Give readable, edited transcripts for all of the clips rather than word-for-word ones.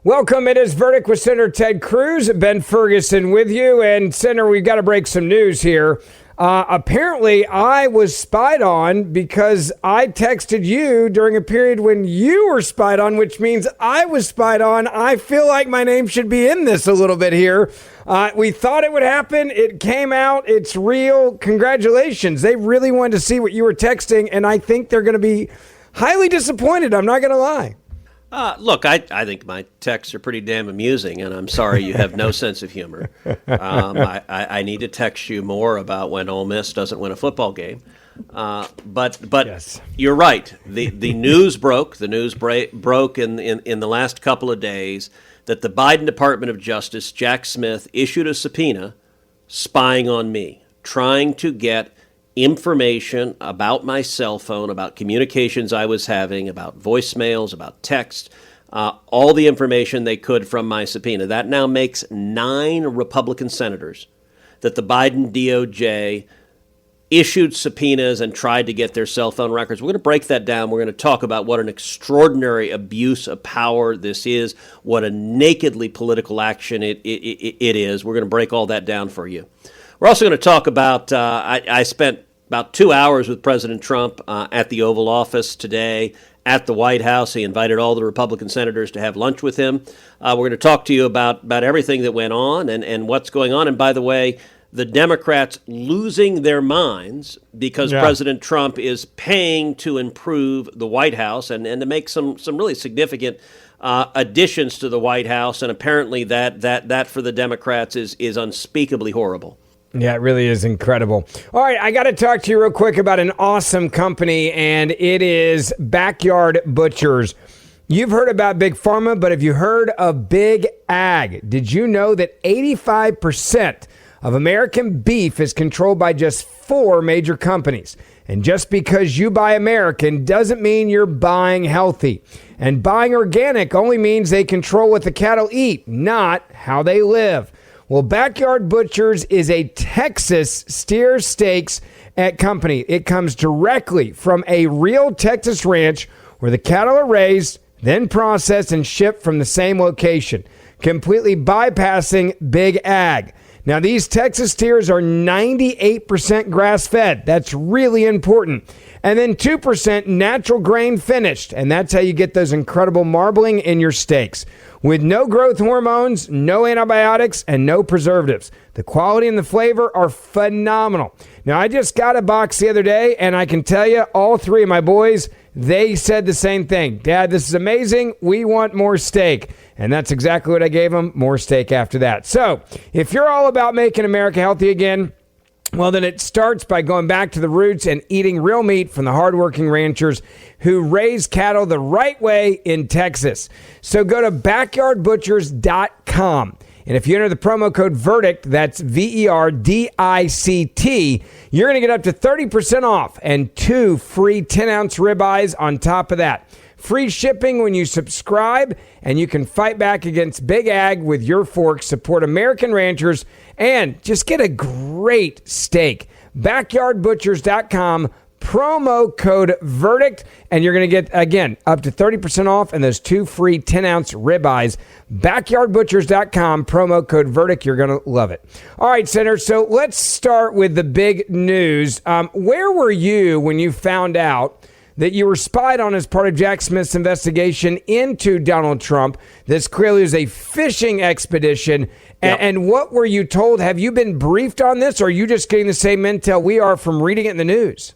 Welcome. It is Verdict with Senator Ted Cruz, Ben Ferguson with you. And Senator, we've got to break some news here. Apparently, I was spied on because I texted you during a period when you were spied on, which means I was spied on. I feel like my name should be in this a little bit here. We thought it would happen. It came out. It's real. Congratulations. They really wanted to see what you were texting, and I think they're going to be highly disappointed. I'm not going to lie. Look, I think my texts are pretty damn amusing, and I'm sorry you have no sense of humor. I need to text you more about when Ole Miss doesn't win a football game. But yes. You're right. The news broke. The news broke in the last couple of days that the Biden Department of Justice, Jack Smith, issued a subpoena spying on me, trying to get information about my cell phone, about communications I was having, about voicemails, about text, all the information they could from my subpoena. That now makes 9 Republican senators that the Biden DOJ issued subpoenas and tried to get their cell phone records. We're going to break that down. We're going to talk about what an extraordinary abuse of power this is, what a nakedly political action it is. We're going to break all that down for you. We're also going to talk about, I spent about 2 hours with President Trump at the Oval Office today at the White House. He invited all the Republican senators to have lunch with him. We're going to talk to you about everything that went on and what's going on. And by the way, the Democrats losing their minds because President Trump is paying to improve the White House and to make some really significant additions to the White House. And apparently that for the Democrats is unspeakably horrible. Yeah, it really is incredible. All right, I got to talk to you real quick about an awesome company, and it is Backyard Butchers. You've heard about Big Pharma, but have you heard of Big Ag? Did you know that 85% of American beef is controlled by just 4 major companies? And just because you buy American doesn't mean you're buying healthy. And buying organic only means they control what the cattle eat, not how they live. Well, Backyard Butchers is a Texas steer steaks company. It comes directly from a real Texas ranch where the cattle are raised, then processed and shipped from the same location, completely bypassing Big Ag. Now, these Texas steers are 98% grass-fed. That's really important. And then 2% natural grain finished. And that's how you get those incredible marbling in your steaks. With no growth hormones, no antibiotics, and no preservatives. The quality and the flavor are phenomenal. Now, I just got a box the other day, and I can tell you, all 3 of my boys, they said the same thing. Dad, this is amazing. We want more steak. And that's exactly what I gave them, more steak after that. So, if you're all about making America healthy again, well, then it starts by going back to the roots and eating real meat from the hardworking ranchers who raise cattle the right way in Texas. So go to backyardbutchers.com. And if you enter the promo code VERDICT, that's VERDICT, you're going to get up to 30% off and 2 free 10-ounce ribeyes on top of that. Free shipping when you subscribe, and you can fight back against Big Ag with your fork, support American ranchers, and just get a great steak. Backyardbutchers.com, promo code VERDICT, and you're going to get, again, up to 30% off and those 2 free 10-ounce ribeyes. Backyardbutchers.com, promo code VERDICT. You're going to love it. All right, Senator, so let's start with the big news. Where were you when you found out that you were spied on as part of Jack Smith's investigation into Donald Trump? This clearly is a fishing expedition. Yep. And what were you told? Have you been briefed on this, or are you just getting the same intel we are from reading it in the news?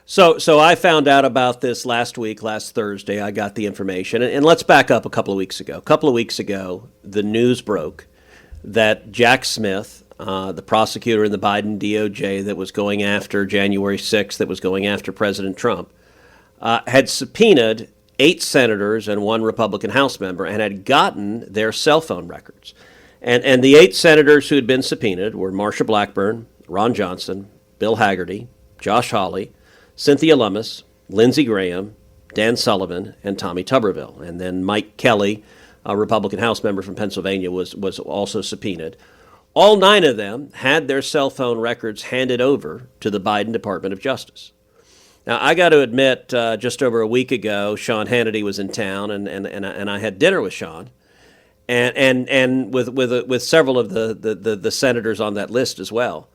So I found out about this last Thursday. I got the information. And let's back up a couple of weeks ago. A couple of weeks ago, the news broke that Jack Smith, the prosecutor in the Biden DOJ that was going after January 6th, that was going after President Trump, had subpoenaed 8 senators and 1 Republican House member and had gotten their cell phone records. And the 8 senators who had been subpoenaed were Marsha Blackburn, Ron Johnson, Bill Hagerty, Josh Hawley, Cynthia Lummis, Lindsey Graham, Dan Sullivan, and Tommy Tuberville. And then Mike Kelly, a Republican House member from Pennsylvania, was also subpoenaed. All 9 of them had their cell phone records handed over to the Biden Department of Justice. Now, I got to admit, just over a week ago, Sean Hannity was in town, and I had dinner with Sean. and with several of the senators on that list as well.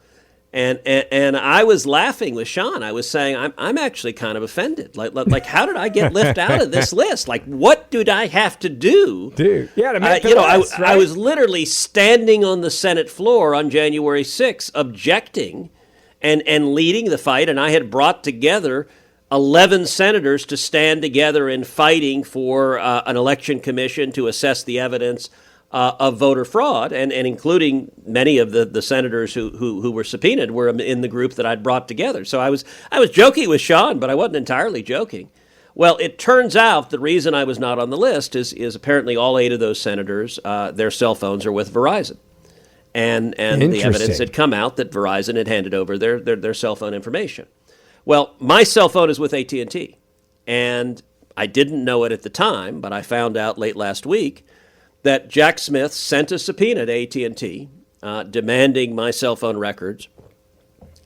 And I was laughing with Sean. I was saying, I'm actually kind of offended. Like how did I get left out of this list? Like, what did I have to do? Dude, yeah, to make the list, right? I was literally standing on the Senate floor on January 6th, objecting and leading the fight. And I had brought together 11 senators to stand together in fighting for an election commission to assess the evidence of voter fraud, and including many of the senators who were subpoenaed were in the group that I'd brought together. So I was joking with Sean, but I wasn't entirely joking. Well, it turns out the reason I was not on the list is apparently all 8 of those senators, their cell phones are with Verizon. And the evidence had come out that Verizon had handed over their cell phone information. Well, my cell phone is with AT&T, and I didn't know it at the time, but I found out late last week that Jack Smith sent a subpoena to AT&T demanding my cell phone records,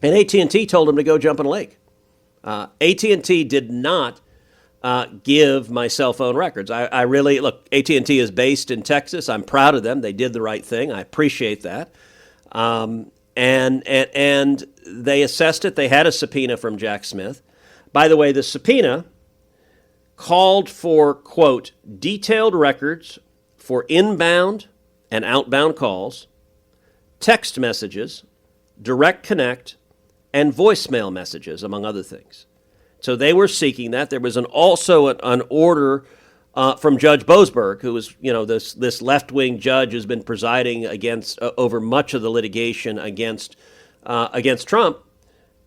and AT&T told him to go jump in a lake. AT&T did not give my cell phone records. I really, look, AT&T is based in Texas. I'm proud of them. They did the right thing. I appreciate that. And they assessed it. They had a subpoena from Jack Smith. By the way, the subpoena called for, quote, detailed records for inbound and outbound calls, text messages, direct connect, and voicemail messages, among other things. So they were seeking that. There was also an order from Judge Boasberg, who was, this left-wing judge who's been presiding over much of the litigation against Trump,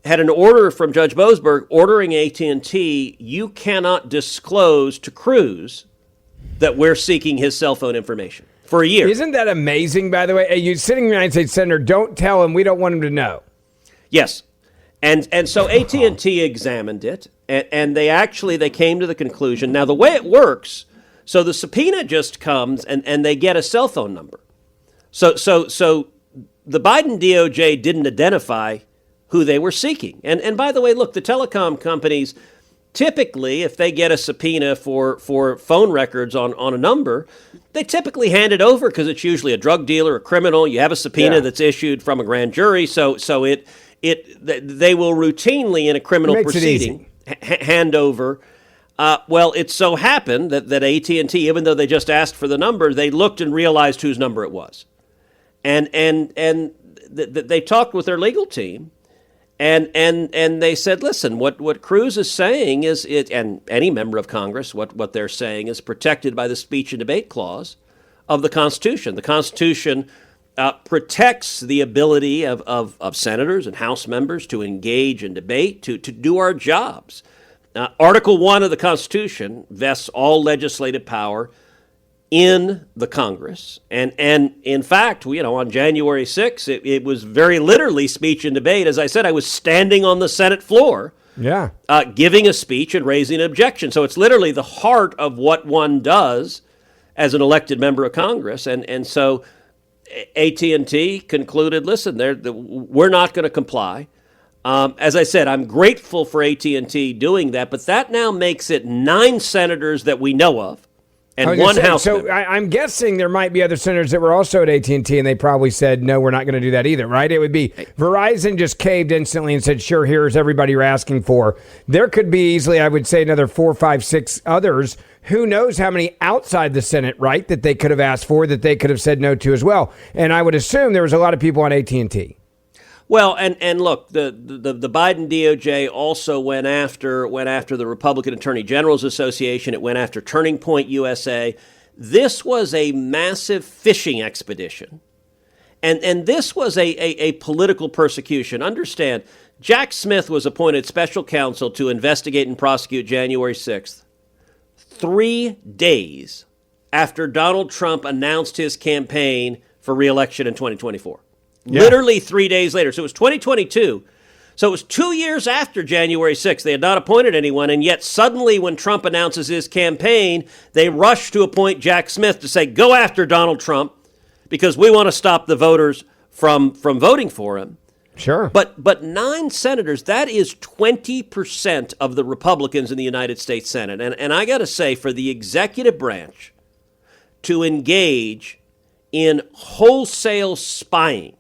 had an order from Judge Boasberg ordering AT&T, you cannot disclose to Cruz that we're seeking his cell phone information for a year. Isn't that amazing, by the way? Hey, you sitting United States Senator, don't tell him. We don't want him to know. Yes. And so AT&T examined it, and they came to the conclusion. Now, the way it works, so the subpoena just comes, and they get a cell phone number. So the Biden DOJ didn't identify who they were seeking. And by the way, look, the telecom companies, typically, if they get a subpoena for phone records on a number, they typically hand it over because it's usually a drug dealer, a criminal. You have a subpoena that's issued from a grand jury, so they will routinely in a criminal proceeding hand over. Well, it so happened that AT&T, even though they just asked for the number, they looked and realized whose number it was, and they talked with their legal team. And they said, listen, what Cruz is saying is, and any member of Congress, what they're saying is protected by the speech and debate clause of the Constitution. The Constitution protects the ability of senators and House members to engage in debate, to do our jobs. Article 1 of the Constitution vests all legislative power in the Congress. And in fact, on January 6th, it was very literally speech and debate. As I said, I was standing on the Senate floor giving a speech and raising an objection. So it's literally the heart of what one does as an elected member of Congress. And so AT&T concluded, listen, we're not going to comply. As I said, I'm grateful for AT&T doing that, but that now makes it 9 senators that we know of, and one House member. So I'm guessing there might be other senators that were also at AT&T, and they probably said, no, we're not going to do that either, right? It would be Verizon just caved instantly and said, sure, here's everybody you're asking for. There could be easily, I would say, another 4, 5, 6 others. Who knows how many outside the Senate, right, that they could have asked for, that they could have said no to as well. And I would assume there was a lot of people on AT&T. Well, and look, the Biden DOJ also went after the Republican Attorney Generals Association. It went after Turning Point USA. This was a massive fishing expedition, and this was a political persecution. Understand, Jack Smith was appointed special counsel to investigate and prosecute January 6th, 3 days after Donald Trump announced his campaign for re-election in 2024. Yeah. Literally 3 days later. So it was 2022. So it was 2 years after January 6th. They had not appointed anyone, and yet suddenly when Trump announces his campaign, they rush to appoint Jack Smith to say, go after Donald Trump because we want to stop the voters from voting for him. Sure. But 9 senators, that is 20% of the Republicans in the United States Senate. And I got to say, for the executive branch to engage in wholesale spying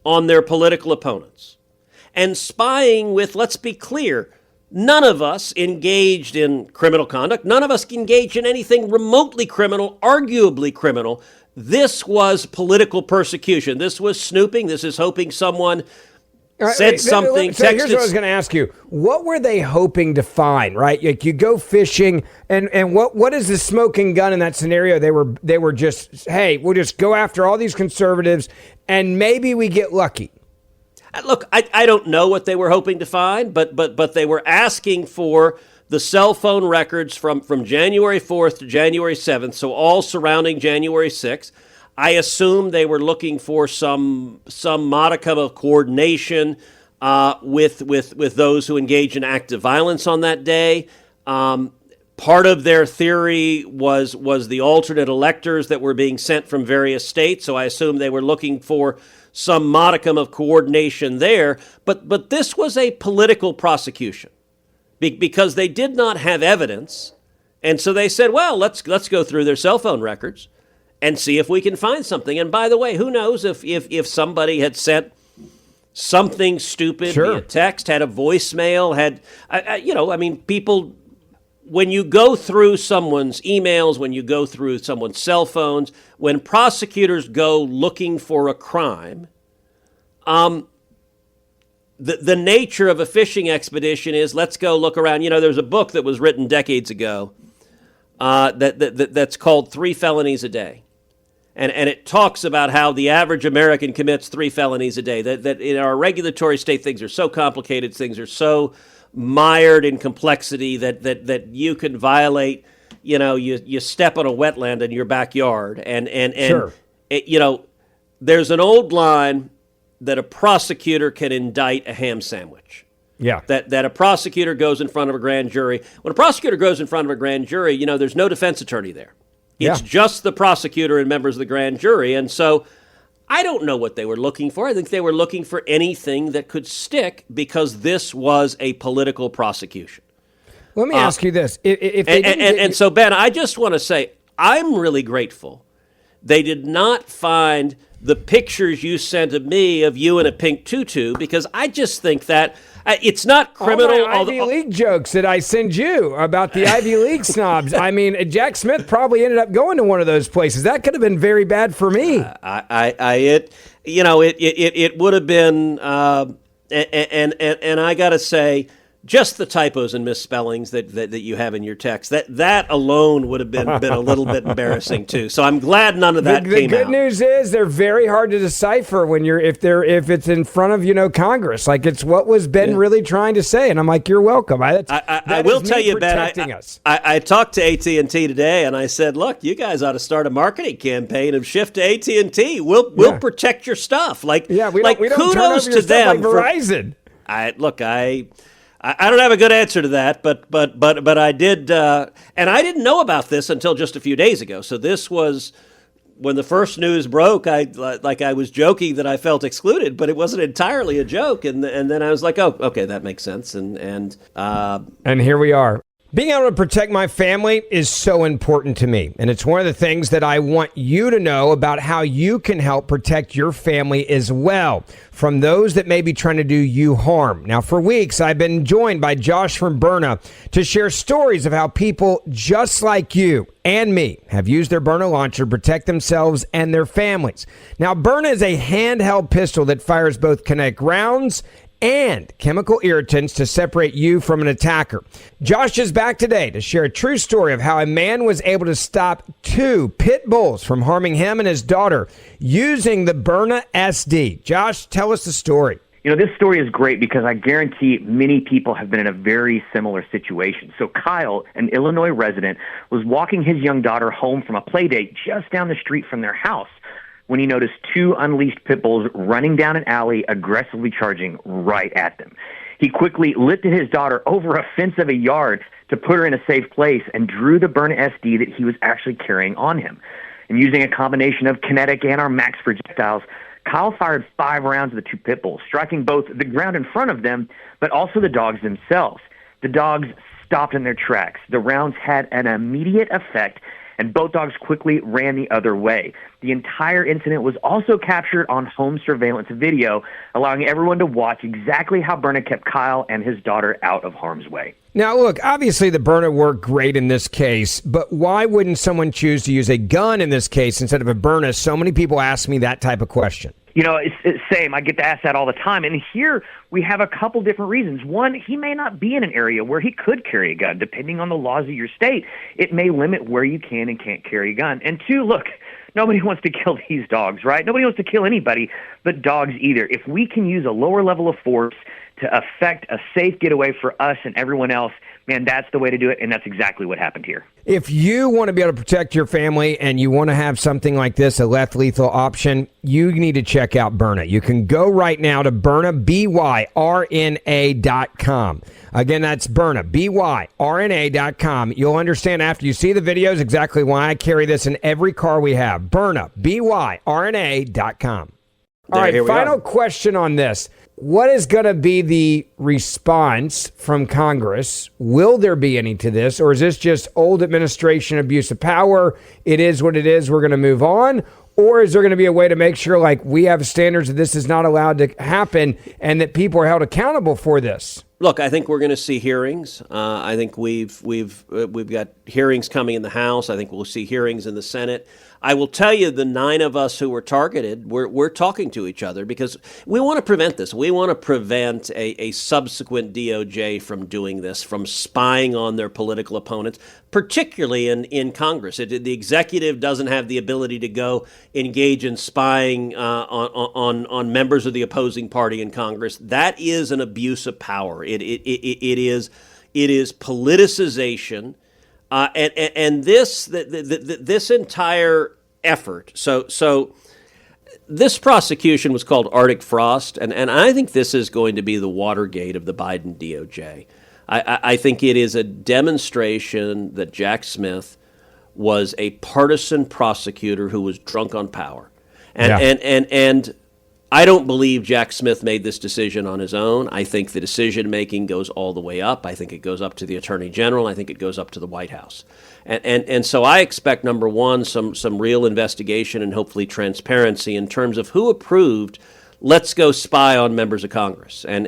on their political opponents. And spying with, let's be clear, none of us engaged in criminal conduct. None of us engaged in anything remotely criminal, arguably criminal. This was political persecution. This was snooping. This is hoping someone said something. So here's what I was going to ask you. What were they hoping to find, right? Like you go fishing, and what is the smoking gun in that scenario? They were just, hey, we'll just go after all these conservatives, and maybe we get lucky. Look, I don't know what they were hoping to find, but they were asking for the cell phone records from January 4th to January 7th, so all surrounding January 6th. I assume they were looking for some modicum of coordination with those who engaged in active violence on that day. Part of their theory was the alternate electors that were being sent from various states, so I assume they were looking for some modicum of coordination there. But this was a political prosecution because they did not have evidence, and so they said, well, let's go through their cell phone records and see if we can find something. And by the way, who knows if somebody had sent something stupid via text, had a voicemail, people, when you go through someone's emails, when you go through someone's cell phones, when prosecutors go looking for a crime, the nature of a fishing expedition is let's go look around. There's a book that was written decades ago that's called 3 Felonies a Day. And it talks about how the average American commits 3 felonies a day, that in our regulatory state things are so complicated, things are so mired in complexity that you can violate, you step on a wetland in your backyard. And there's an old line that a prosecutor can indict a ham sandwich. Yeah. That a prosecutor goes in front of a grand jury. When a prosecutor goes in front of a grand jury, there's no defense attorney there. It's just the prosecutor and members of the grand jury. And so I don't know what they were looking for. I think they were looking for anything that could stick because this was a political prosecution. Let me ask you this. So, Ben, I just want to say I'm really grateful they did not find the pictures you sent of me of you in a pink tutu, because I just think that it's not criminal. All my Ivy League jokes that I send you about the Ivy League snobs. I mean, Jack Smith probably ended up going to one of those places. That could have been very bad for me. It would have been, and I got to say, just the typos and misspellings that you have in your text, that alone would have been a little bit embarrassing too. So I'm glad none of that came out. The good news is they're very hard to decipher when if it's in front of Congress. Like it's what was Ben really trying to say, and I'm like, you're welcome. I will tell you, Ben. I talked to AT&T today, and I said, look, you guys ought to start a marketing campaign of shift to AT&T. We'll protect your stuff. We don't kudos to them like Verizon. I don't have a good answer to that, but I did, and I didn't know about this until just a few days ago. So this was when the first news broke. I was joking that I felt excluded, but it wasn't entirely a joke. And then I was like, oh, okay, that makes sense. And here we are. Being able to protect my family is so important to me, and it's one of the things that I want you to know about how you can help protect your family as well from those that may be trying to do you harm. Now, for weeks, I've been joined by Josh from Byrna to share stories of how people just like you and me have used their Byrna launcher to protect themselves and their families. Now, Byrna is a handheld pistol that fires both kinetic rounds and chemical irritants to separate you from an attacker. Josh is back today to share a true story of how a man was able to stop 2 pit bulls from harming him and his daughter using the Byrna SD. Josh, tell us the story. This story is great because I guarantee many people have been in a very similar situation. So Kyle, an Illinois resident, was walking his young daughter home from a play date just down the street from their house when he noticed 2 unleashed pit bulls running down an alley, aggressively charging right at them. He quickly lifted his daughter over a fence of a yard to put her in a safe place and drew the Byrna SD that he was actually carrying on him. And using a combination of kinetic and our max projectiles, Kyle fired 5 rounds at the 2 pit bulls, striking both the ground in front of them, but also the dogs themselves. The dogs stopped in their tracks. The rounds had an immediate effect, and both dogs quickly ran the other way. The entire incident was also captured on home surveillance video, allowing everyone to watch exactly how Berna kept Kyle and his daughter out of harm's way. Now, look, obviously the Berna worked great in this case, but why wouldn't someone choose to use a gun in this case instead of a Berna? So many people ask me that type of question. You know, it's same. I get to ask that all the time. And here we have a couple different reasons. One, he may not be in an area where he could carry a gun. Depending on the laws of your state, it may limit where you can and can't carry a gun. And two, look, nobody wants to kill these dogs, right? Nobody wants to kill anybody but dogs either. If we can use a lower level of force to affect a safe getaway for us and everyone else, man, that's the way to do it, and that's exactly what happened here. If you want to be able to protect your family and you want to have something like this, a less lethal option, you need to check out Berna. You can go right now to Berna, BYRNA.com. Again, that's Berna, BYRNA.com. You'll understand after you see the videos exactly why I carry this in every car we have. Berna, BYRNA.com. All right, final question on this. What is going to be the response from Congress? Will there be any to this? Or is this just old administration abuse of power? It is what it is. We're going to move on. Or is there going to be a way to make sure, like, we have standards that this is not allowed to happen and that people are held accountable for this? Look, I think we're going to see hearings. I think we've got hearings coming in the House. I think we'll see hearings in the Senate. I will tell you, the 9 of us who were targeted, we're talking to each other because we want to prevent this. We want to prevent a subsequent DOJ from doing this, from spying on their political opponents, particularly in Congress. The executive doesn't have the ability to go engage in spying on members of the opposing party in Congress. That is an abuse of power. It is politicization. And this entire effort, so this prosecution was called Arctic Frost, and I think this is going to be the Watergate of the Biden DOJ. I think it is a demonstration that Jack Smith was a partisan prosecutor who was drunk on power. And I don't believe Jack Smith made this decision on his own. I think the decision-making goes all the way up. I think it goes up to the Attorney General. I think it goes up to the White House. And so I expect, number one, some real investigation and hopefully transparency in terms of who approved, let's go spy on members of Congress. And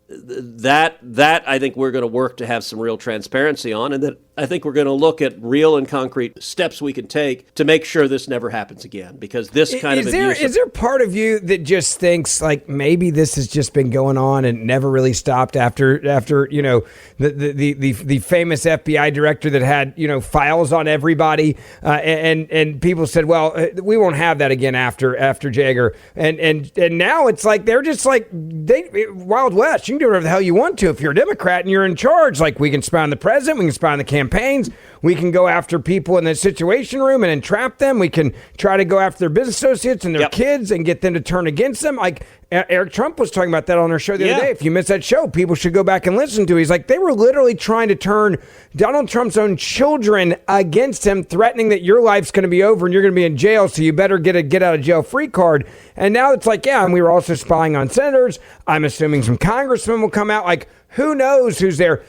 that I think we're going to work to have some real transparency on, and that I think we're going to look at real and concrete steps we can take to make sure this never happens again. Because this kind of abuse. Is there part of you that just thinks like maybe this has just been going on and never really stopped after you know the famous FBI director that had files on everybody and people said, well, we won't have that again after Jager, and now it's like they're just like Wild West. You can do whatever the hell you want to if you're a Democrat and you're in charge. Like, we can spy on the president, we can spy on the campaigns, we can go after people in the Situation Room and entrap them, we can try to go after their business associates and their kids and get them to turn against them. Like Eric Trump was talking about that on our show the other day. If you missed that show, people should go back and listen to it. He's like, they were literally trying to turn Donald Trump's own children against him, threatening that your life's going to be over and you're going to be in jail, so you better get a get out of jail free card. And now it's like, and we were also spying on senators. I'm assuming some congressmen will come out. Like, who knows who's there?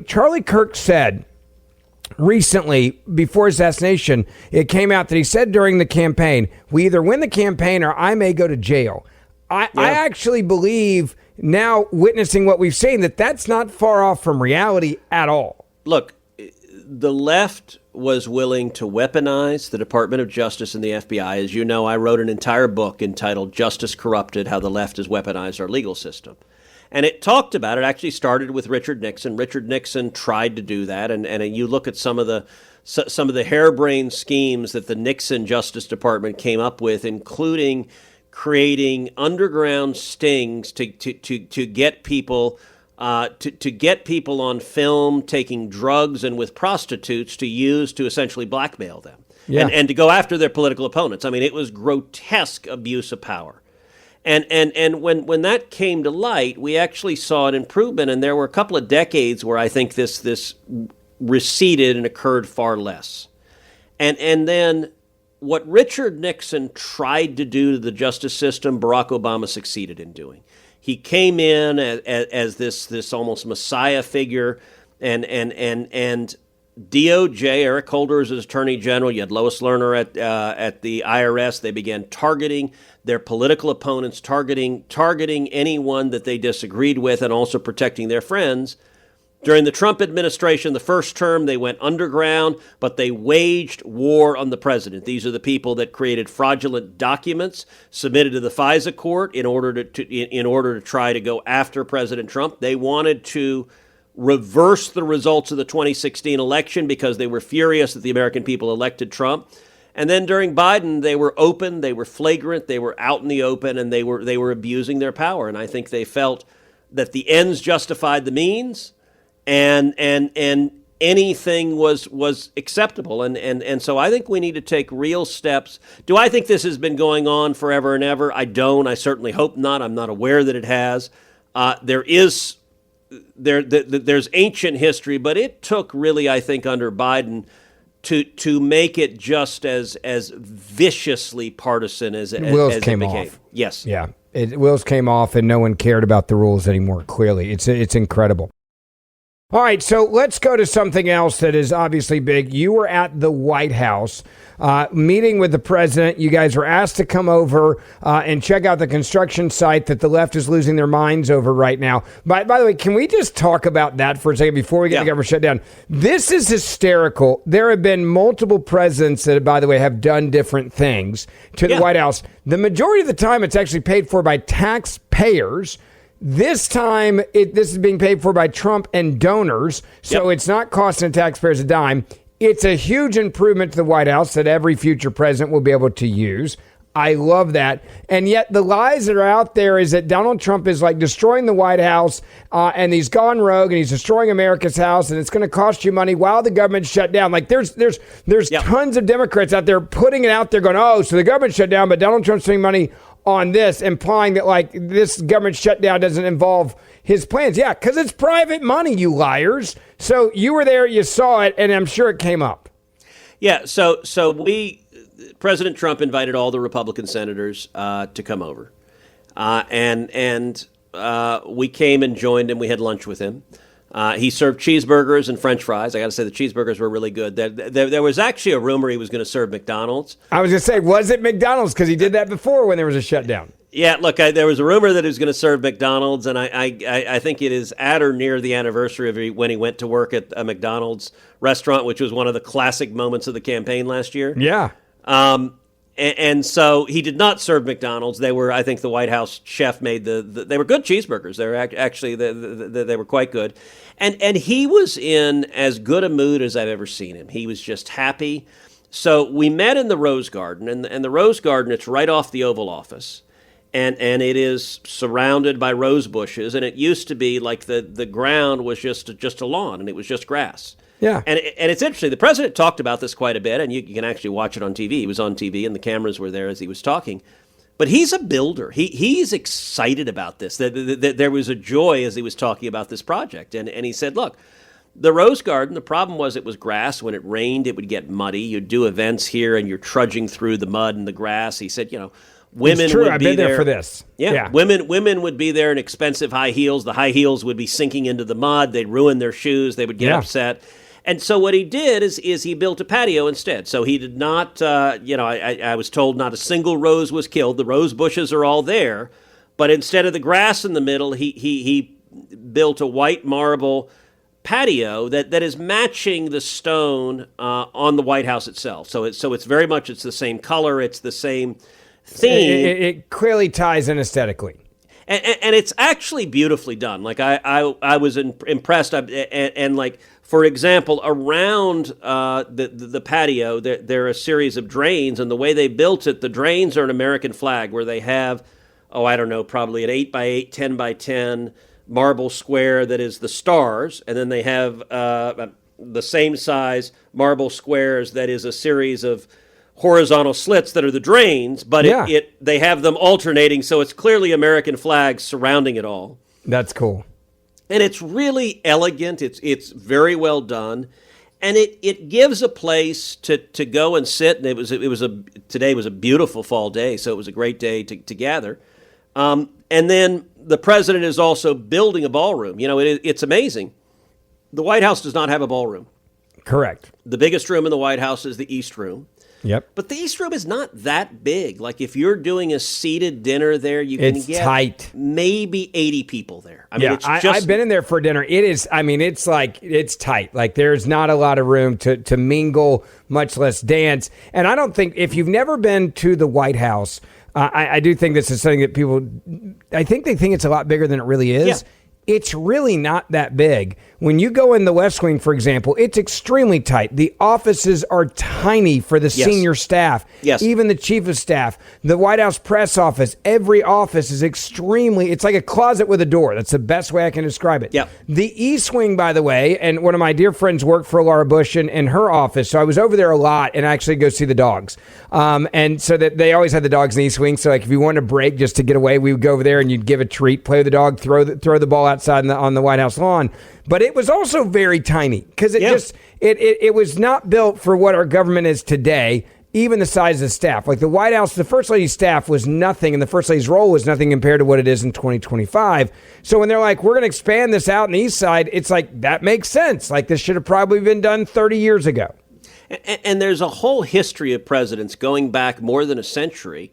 Charlie Kirk said recently, before his assassination, it came out that he said during the campaign, we either win the campaign or I may go to jail. I actually believe now, witnessing what we've seen, that that's not far off from reality at all. Look, the left was willing to weaponize the Department of Justice and the FBI. As you know, I wrote an entire book entitled Justice Corrupted, How the Left Has Weaponized Our Legal System. And it talked about, it actually started with Richard Nixon. Richard Nixon tried to do that. And you look at some of the harebrained schemes that the Nixon Justice Department came up with, including creating underground stings to get people to get people on film taking drugs and with prostitutes to use to essentially blackmail them and to go after their political opponents. I mean, it was grotesque abuse of power. And when that came to light, we actually saw an improvement, and there were a couple of decades where I think this receded and occurred far less. And then what Richard Nixon tried to do to the justice system, Barack Obama succeeded in doing. He came in as this almost messiah figure, and DOJ, Eric Holder is his attorney general. You had Lois Lerner at the IRS. They began targeting their political opponents, targeting anyone that they disagreed with, and also protecting their friends. During the Trump administration, the first term, they went underground, but they waged war on the president. These are the people that created fraudulent documents submitted to the FISA court in order to try to go after President Trump. They wanted to reverse the results of the 2016 election because they were furious that the American people elected Trump. And then during Biden, they were open, they were flagrant, they were out in the open, and they were abusing their power. And I think they felt that the ends justified the means, and anything was acceptable. And so I think we need to take real steps. Do I think this has been going on forever and ever? I don't. I certainly hope not. I'm not aware that it has. There's ancient history, but it took really, I think, under Biden to make it just as viciously partisan as it became. Off. Yes. Yeah. Wheels came off and no one cared about the rules anymore, clearly. It's incredible. All right, so let's go to something else that is obviously big. You were at the White House meeting with the president. You guys were asked to come over and check out the construction site that the left is losing their minds over right now. By the way, can we just talk about that for a second before we get the government shut down? This is hysterical. There have been multiple presidents that, by the way, have done different things to the White House. The majority of the time, it's actually paid for by taxpayers. This time, this is being paid for by Trump and donors, so it's not costing taxpayers a dime. It's a huge improvement to the White House that every future president will be able to use. I love that. And yet the lies that are out there is that Donald Trump is like destroying the White House and he's gone rogue and he's destroying America's house and it's going to cost you money while the government's shut down. Like there's tons of Democrats out there putting it out there going, oh, so the government shut down, but Donald Trump's spending money on this, implying that like this government shutdown doesn't involve his plans. Yeah, because it's private money, you liars. So you were there, you saw it, and I'm sure it came up. Yeah, so President Trump invited all the Republican senators to come over. And we came and joined him. We had lunch with him. He served cheeseburgers and French fries. I got to say, the cheeseburgers were really good. There was actually a rumor he was going to serve McDonald's. I was going to say, was it McDonald's? Because he did that before when there was a shutdown. Yeah, look, there was a rumor that he was going to serve McDonald's, and I think it is at or near the anniversary of when he went to work at a McDonald's restaurant, which was one of the classic moments of the campaign last year. Yeah. And so he did not serve McDonald's. They were, I think, the White House chef made they were good cheeseburgers. They were actually they were quite good, and he was in as good a mood as I've ever seen him. He was just happy. So we met in the Rose Garden, and the Rose Garden, it's right off the Oval Office, and it is surrounded by rose bushes, and it used to be like the ground was just a lawn, and it was just grass. Yeah. And it's interesting. The president talked about this quite a bit, and you can actually watch it on TV. He was on TV, and the cameras were there as he was talking. But he's a builder. He's excited about this. There was a joy as he was talking about this project. And he said, look, the Rose Garden, the problem was it was grass. When it rained, it would get muddy. You'd do events here, and you're trudging through the mud and the grass. He said, women would be there. I've been there for this. Yeah. Women would be there in expensive high heels. The high heels would be sinking into the mud. They'd ruin their shoes. They would get upset. And so what he did is he built a patio instead. So he did not, I was told not a single rose was killed. The rose bushes are all there. But instead of the grass in the middle, he built a white marble patio that is matching the stone on the White House itself. So it's very much, it's the same color. It's the same theme. It clearly ties in aesthetically. And it's actually beautifully done. Like I was impressed. And like, for example, around the patio, there are a series of drains, and the way they built it, the drains are an American flag where they have, probably an 8x8, 10x10 marble square that is the stars, and then they have the same size marble squares that is a series of horizontal slits that are the drains, but they have them alternating, so it's clearly American flags surrounding it all. That's cool. And it's really elegant. It's very well done, and it gives a place to go and sit. And today was a beautiful fall day, so it was a great day to gather. And then the president is also building a ballroom. It's amazing. The White House does not have a ballroom. Correct. The biggest room in the White House is the East Room. Yep. But the East Room is not that big. Like if you're doing a seated dinner there, you can It's get tight. maybe 80 people there. I mean, Yeah, it's just, I've been in there for dinner. It is, I mean, it's like, it's tight. Like there's not a lot of room to mingle, much less dance. And I don't think, if you've never been to the White House, I do think this is something that people, I think they think it's a lot bigger than it really is. Yeah. It's really not that big. When you go in the West Wing, for example, it's extremely tight. The offices are tiny for the senior staff, even the chief of staff. The White House press office, every office is extremely, it's like a closet with a door. That's the best way I can describe it. Yep. The East Wing, by the way, and one of my dear friends worked for Laura Bush in her office, so I was over there a lot and actually go see the dogs. And so that they always had the dogs in the East Wing, so like if you wanted a break just to get away, we would go over there and you'd give a treat, play with the dog, throw the ball outside on the White House lawn. But it was also very tiny because it was not built for what our government is today, even the size of the staff. Like the White House, the First Lady's staff was nothing, and the First Lady's role was nothing compared to what it is in 2025. So when they're like, we're going to expand this out on the East Side, it's like, that makes sense. Like this should have probably been done 30 years ago. And there's a whole history of presidents going back more than a century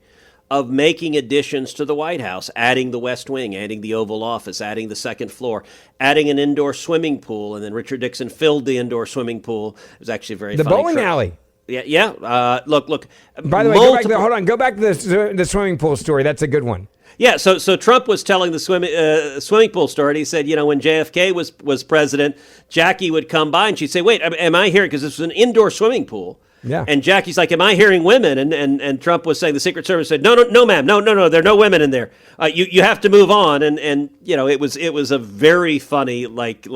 of making additions to the White House, adding the West Wing, adding the Oval Office, adding the second floor, adding an indoor swimming pool, and then Richard Nixon filled the indoor swimming pool. It was actually very funny. The bowling alley. Yeah. Look. By the way, go back to the swimming pool story. That's a good one. Yeah, so Trump was telling the swimming pool story, and he said, when JFK was president, Jackie would come by, and she'd say, wait, am I hearing, because this was an indoor swimming pool. Yeah. And Jackie's like, am I hearing women? And Trump was saying, the Secret Service said, no, ma'am, no, there are no women in there. You have to move on. And it was a very funny like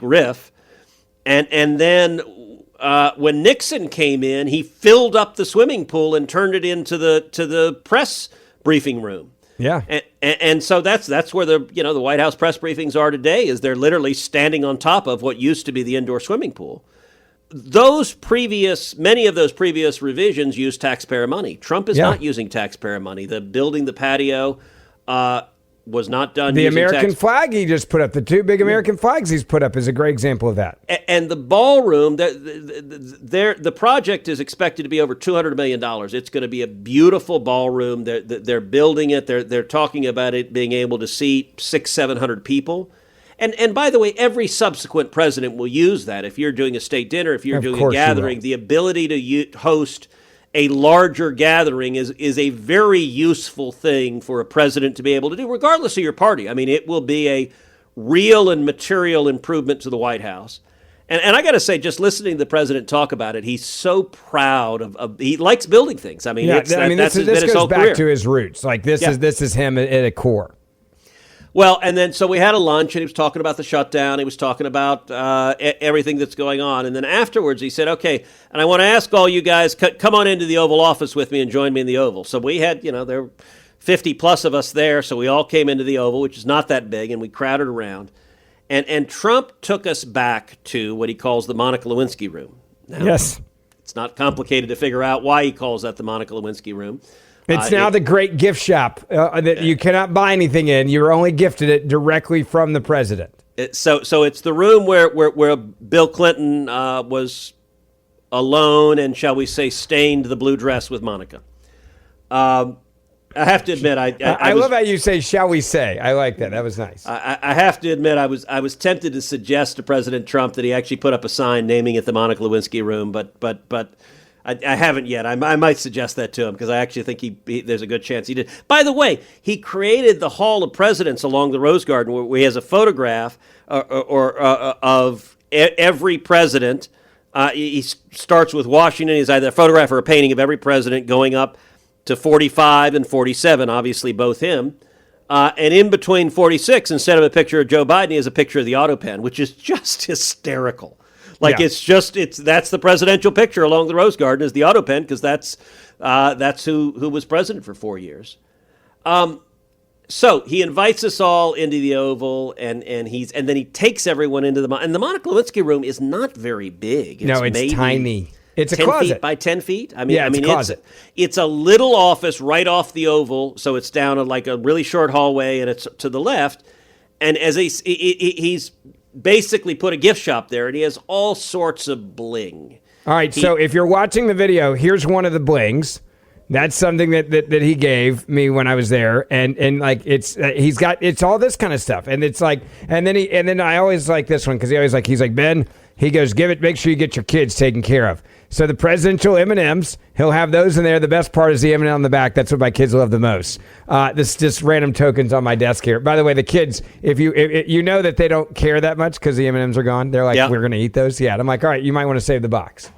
riff. And then when Nixon came in, he filled up the swimming pool and turned it into the press briefing room. Yeah. And so that's where the White House press briefings are today, is they're literally standing on top of what used to be the indoor swimming pool. Many of those previous revisions used taxpayer money. Trump is not using taxpayer money. The building the patio was not done. The American flag he just put up, the two big American flags he's put up, is a great example of that. And the ballroom, the project is expected to be over $200 million. It's going to be a beautiful ballroom. They're building it. They're talking about it being able to seat 600-700 people. And by the way, every subsequent president will use that. If you're doing a state dinner, if you're doing a gathering, the ability to host a larger gathering is a very useful thing for a president to be able to do, regardless of your party. I mean, it will be a real and material improvement to the White House. And I got to say, just listening to the president talk about it, he's so proud of he likes building things. I mean, this goes back to his roots. Like this is him at a core. Well, and then so we had a lunch, and he was talking about the shutdown. He was talking about everything that's going on. And then afterwards, he said, okay, and I want to ask all you guys, come on into the Oval Office with me and join me in the Oval. So we had, there were 50 plus of us there, so we all came into the Oval, which is not that big, and we crowded around. And Trump took us back to what he calls the Monica Lewinsky room. Now, yes. It's not complicated to figure out why he calls that the Monica Lewinsky room. It's now the great gift shop that you cannot buy anything in. You're only gifted it directly from the president. So it's the room where Bill Clinton was alone and, shall we say, stained the blue dress with Monica. I have to admit, I love how you say, shall we say. I like that. That was nice. I have to admit, I was tempted to suggest to President Trump that he actually put up a sign naming it the Monica Lewinsky room, but I haven't yet. I might suggest that to him because I actually think there's a good chance he did. By the way, he created the Hall of Presidents along the Rose Garden where he has a photograph of every president. He starts with Washington. He's either a photograph or a painting of every president going up to 45 and 47, obviously both him. And in between 46, instead of a picture of Joe Biden, he has a picture of the auto pen, which is just hysterical. That's the presidential picture along the Rose Garden is the auto pen because that's who was president for 4 years. So he invites us all into the Oval, and then he takes everyone into the Monica Lewinsky room is not very big. It's tiny. It's a 10 closet. feet by 10 feet. It's a closet. It's a little office right off the Oval, so it's down like a really short hallway, and it's to the left. And as he's basically put a gift shop there, and he has all sorts of bling. All right, so if you're watching the video, here's one of the blings. That's something that he gave me when I was there, and like it's it's all this kind of stuff, and it's like, and then I always like this one because he's like Ben. He goes, make sure you get your kids taken care of. So the presidential M&Ms, he'll have those in there. The best part is the M&M on the back. That's what my kids love the most. This just random tokens on my desk here. By the way, the kids, if you know that they don't care that much because the M&Ms are gone, they're like, We're going to eat those. Yeah, and I'm like, all right, you might want to save the box.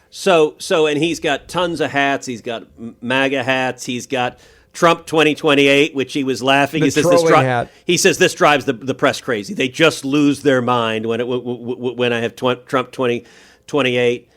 So, and he's got tons of hats. He's got MAGA hats. He's got Trump 2028, which he was laughing. He says this drives the press crazy. They just lose their mind when I have Trump 2028.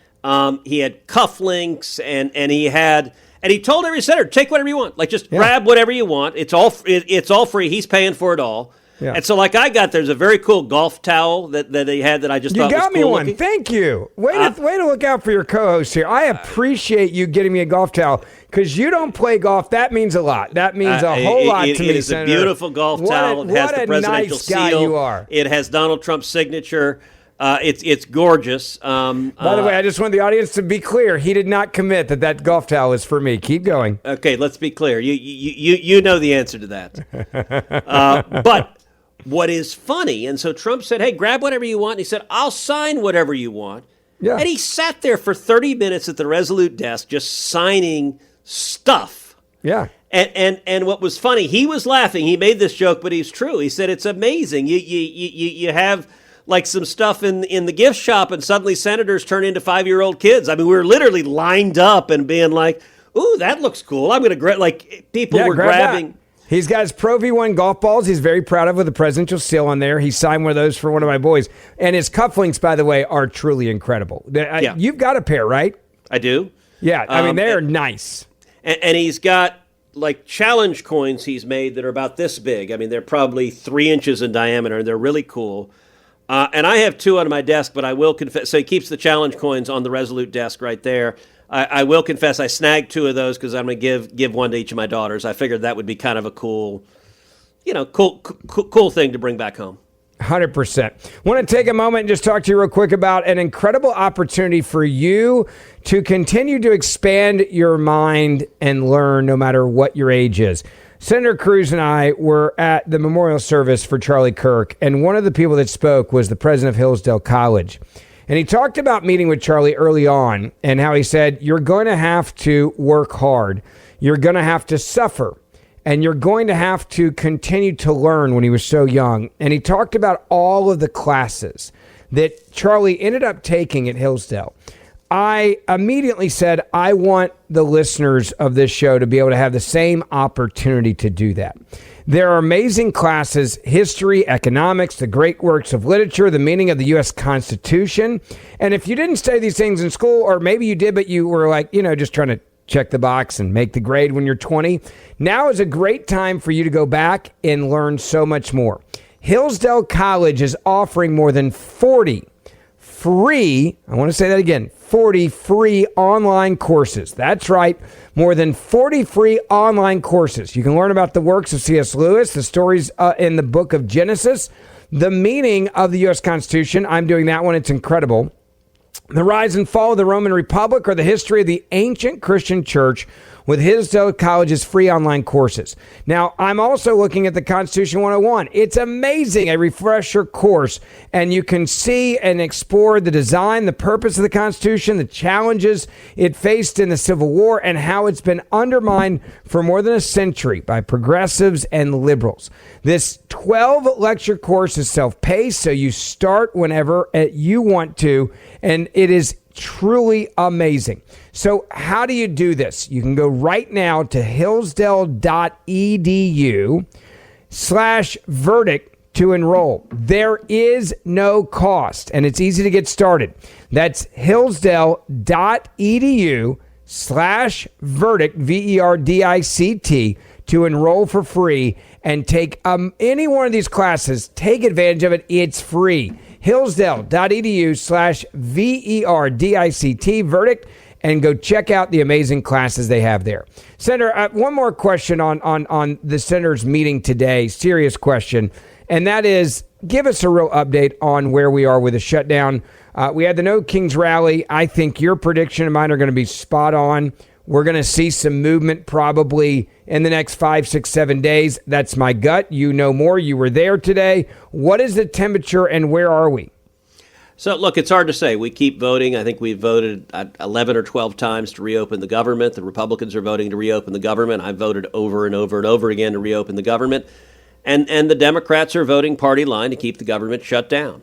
He had cufflinks and he told every senator, take whatever you want. Like just grab whatever you want. It's all free. He's paying for it all. Yeah. And so there's a very cool golf towel that he had that I just thought was cool. You got me one. Looking. Thank you. Way to look out for your co-host here. I appreciate you getting me a golf towel because you don't play golf. That means a lot. That means a whole lot to me, It is Senator. A beautiful golf towel. It has the presidential seal. You are. It has Donald Trump's signature. It's gorgeous. By the way, I just want the audience to be clear. He did not commit that golf towel is for me. Keep going. Okay, let's be clear. You know the answer to that. But what is funny, and so Trump said, hey, grab whatever you want. And he said, I'll sign whatever you want. Yeah. And he sat there for 30 minutes at the Resolute desk just signing stuff. Yeah. And what was funny, he was laughing. He made this joke, but he's true. He said, it's amazing. You have like some stuff in the gift shop, and suddenly senators turn into 5-year-old kids. I mean, we were literally lined up and being like, ooh, that looks cool. I'm going to grab, like people were grabbing. That. He's got his Pro V1 golf balls he's very proud of with the presidential seal on there. He signed one of those for one of my boys. And his cufflinks, by the way, are truly incredible. You've got a pair, right? I do. Yeah, I mean, they're nice. And he's got like challenge coins he's made that are about this big. I mean, they're probably 3 inches in diameter, and they're really cool. And I have 2 on my desk, but I will confess. So he keeps the challenge coins on the Resolute desk right there. I will confess I snagged 2 of those because I'm going to give one to each of my daughters. I figured that would be kind of a cool thing to bring back home. 100%. Want to take a moment and just talk to you real quick about an incredible opportunity for you to continue to expand your mind and learn no matter what your age is. Senator Cruz and I were at the memorial service for Charlie Kirk, and one of the people that spoke was the president of Hillsdale College. And he talked about meeting with Charlie early on and how he said, you're going to have to work hard. You're going to have to suffer. And you're going to have to continue to learn when he was so young. And he talked about all of the classes that Charlie ended up taking at Hillsdale. I immediately said, I want the listeners of this show to be able to have the same opportunity to do that. There are amazing classes: history, economics, the great works of literature, the meaning of the U.S. Constitution. And if you didn't study these things in school, or maybe you did, but you were like, just trying to check the box and make the grade when you're 20, now is a great time for you to go back and learn so much more. Hillsdale College is offering more than 40 free, I want to say that again, 40 free online courses. That's right, more than 40 free online courses. You can learn about the works of C.S. Lewis, the stories in the book of Genesis, the meaning of the U.S. Constitution. I'm doing that one. It's incredible. The rise and fall of the Roman Republic, or the history of the ancient Christian church, with Hillsdale College's free online courses. Now, I'm also looking at the Constitution 101. It's amazing, a refresher course, and you can see and explore the design, the purpose of the Constitution, the challenges it faced in the Civil War, and how it's been undermined for more than a century by progressives and liberals. This 12-lecture course is self-paced, so you start whenever you want to, and it is truly amazing. So how do you do this? You can go right now to hillsdale.edu/verdict to enroll. There is no cost, and it's easy to get started. That's hillsdale.edu/verdict, VERDICT, to enroll for free and take any one of these classes. Take advantage of it. It's free. hillsdale.edu/VERDICT, verdict, and go check out the amazing classes they have there. Senator, one more question on the senator's meeting today, serious question, and that is, give us a real update on where we are with the shutdown. We had the No Kings rally. I think your prediction and mine are going to be spot on. We're going to see some movement probably in the next 5, 6, 7 days. That's my gut. You know more. You were there today. What is the temperature and where are we? So, look, it's hard to say. We keep voting. I think we've voted 11 or 12 times to reopen the government. The Republicans are voting to reopen the government. I've voted over and over and over again to reopen the government. And the Democrats are voting party line to keep the government shut down.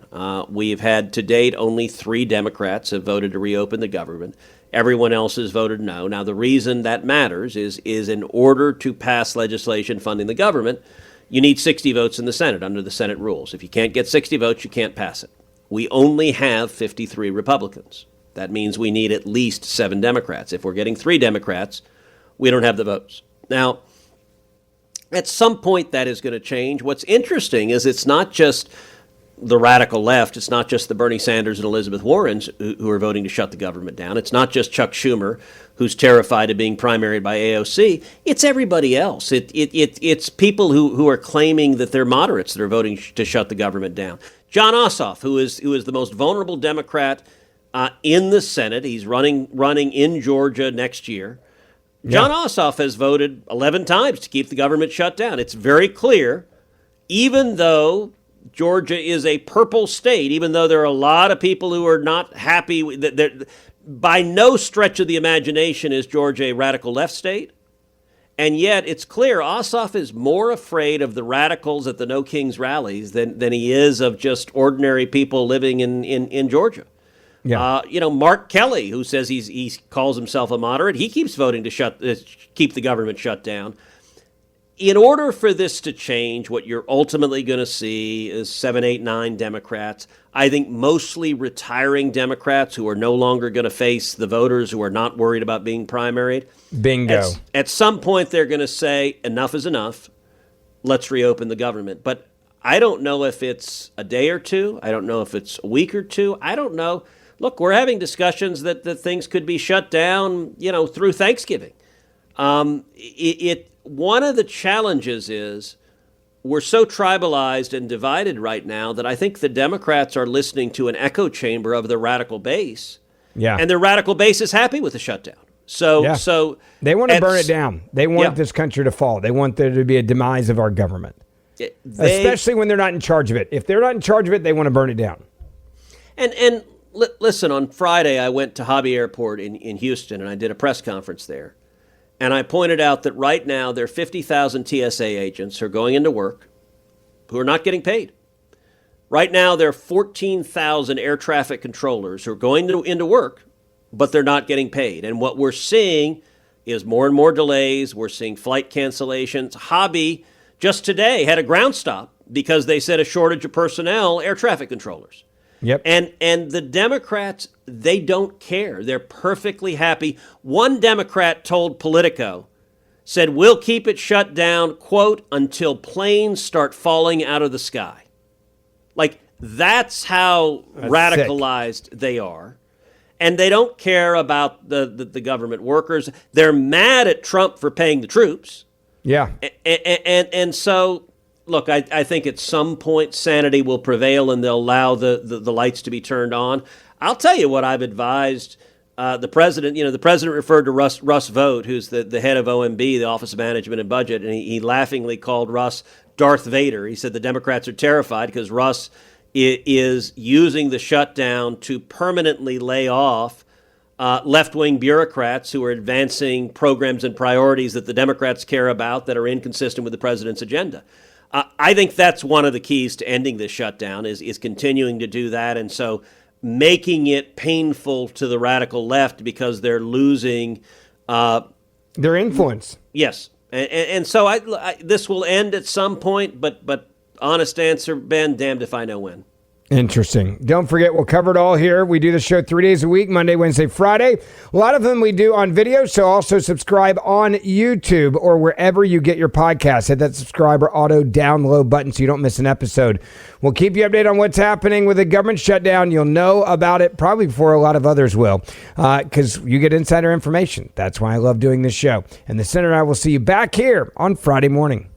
We've had to date only 3 Democrats have voted to reopen the government. Everyone else has voted no. Now, the reason that matters is in order to pass legislation funding the government, you need 60 votes in the Senate under the Senate rules. If you can't get 60 votes, you can't pass it. We only have 53 Republicans. That means we need at least 7 Democrats. If we're getting 3 Democrats, we don't have the votes. Now, at some point, that is going to change. What's interesting is it's not just the radical left. It's not just the Bernie Sanders and Elizabeth Warrens who are voting to shut the government down. It's not just Chuck Schumer, who's terrified of being primaried by AOC. It's everybody else. It's people who are claiming that they're moderates that are voting to shut the government down. John Ossoff, who is the most vulnerable Democrat in the Senate. He's running in Georgia next year. John Ossoff has voted 11 times to keep the government shut down. It's very clear, even though Georgia is a purple state, even though there are a lot of people who are not happy, by no stretch of the imagination is Georgia a radical left state. And yet it's clear Ossoff is more afraid of the radicals at the No Kings rallies than he is of just ordinary people living in Georgia. Yeah. Mark Kelly, who says he calls himself a moderate, he keeps voting to keep the government shut down. In order for this to change, what you're ultimately going to see is 7, 8, 9 Democrats. I think mostly retiring Democrats who are no longer going to face the voters who are not worried about being primaried. Bingo. At some point, they're going to say, enough is enough. Let's reopen the government. But I don't know if it's a day or two. I don't know if it's a week or two. I don't know. Look, we're having discussions that things could be shut down, through Thanksgiving. One of the challenges is we're so tribalized and divided right now that I think the Democrats are listening to an echo chamber of their radical base. Yeah. And their radical base is happy with the shutdown. So they want to burn it down. They want this country to fall. They want there to be a demise of our government, especially when they're not in charge of it. If they're not in charge of it, they want to burn it down. And listen, on Friday, I went to Hobby Airport in Houston, and I did a press conference there. And I pointed out that right now there are 50,000 TSA agents who are going into work who are not getting paid. Right now there are 14,000 air traffic controllers who are going into work, but they're not getting paid. And what we're seeing is more and more delays. We're seeing flight cancellations. Hobby just today had a ground stop because they said a shortage of personnel, air traffic controllers. Yep. And the Democrats, they don't care. They're perfectly happy. One Democrat told Politico, said, we'll keep it shut down, quote, until planes start falling out of the sky. Like, that's how radicalized they are. And they don't care about the government workers. They're mad at Trump for paying the troops. Yeah. And so... Look, I think at some point sanity will prevail and they'll allow the lights to be turned on. I'll tell you what I've advised the president. The president referred to Russ Vought, who's the head of OMB, the Office of Management and Budget, and he laughingly called Russ Darth Vader. He said the Democrats are terrified because Russ is using the shutdown to permanently lay off left-wing bureaucrats who are advancing programs and priorities that the Democrats care about that are inconsistent with the president's agenda. I think that's one of the keys to ending this shutdown is continuing to do that. And so making it painful to the radical left because they're losing their influence. Yes. And so this will end at some point. But honest answer, Ben, damned if I know when. Interesting. Don't forget, we'll cover it all here. We do the show 3 days a week, Monday, Wednesday, Friday. A lot of them we do on video, so also subscribe on YouTube or wherever you get your podcasts. Hit that subscribe or auto download button so you don't miss an episode. We'll keep you updated on what's happening with the government shutdown. You'll know about it probably before a lot of others will because you get insider information. That's why I love doing this show. And the Senator and I will see you back here on Friday morning.